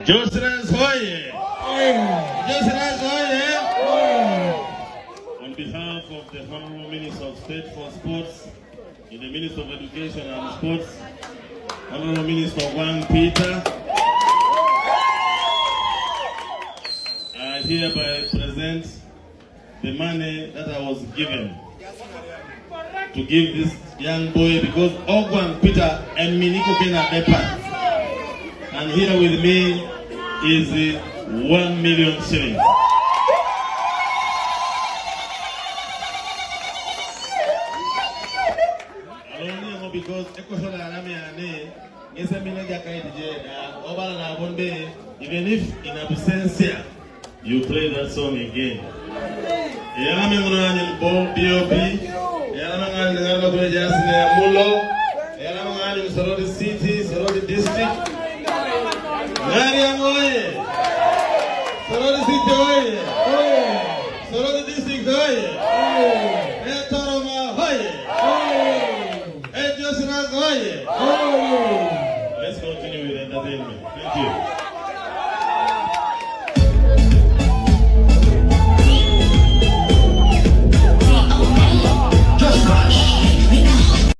Josras Hoye! Josras Hoye! On behalf of the Honorable Minister of State for Sports, the Minister of Education and Sports, Honorable Minister Wang Peter, I hereby present the money that I was given to give this young boy because Ogwang Peter and Miniko Kena Bepa. And here with me is 1 million shillings. Because even if in absentia you play that song again. City, Soroti District. Soroti City, Soroti District, Toroma, Josras, let's continue with entertainment. Thank you.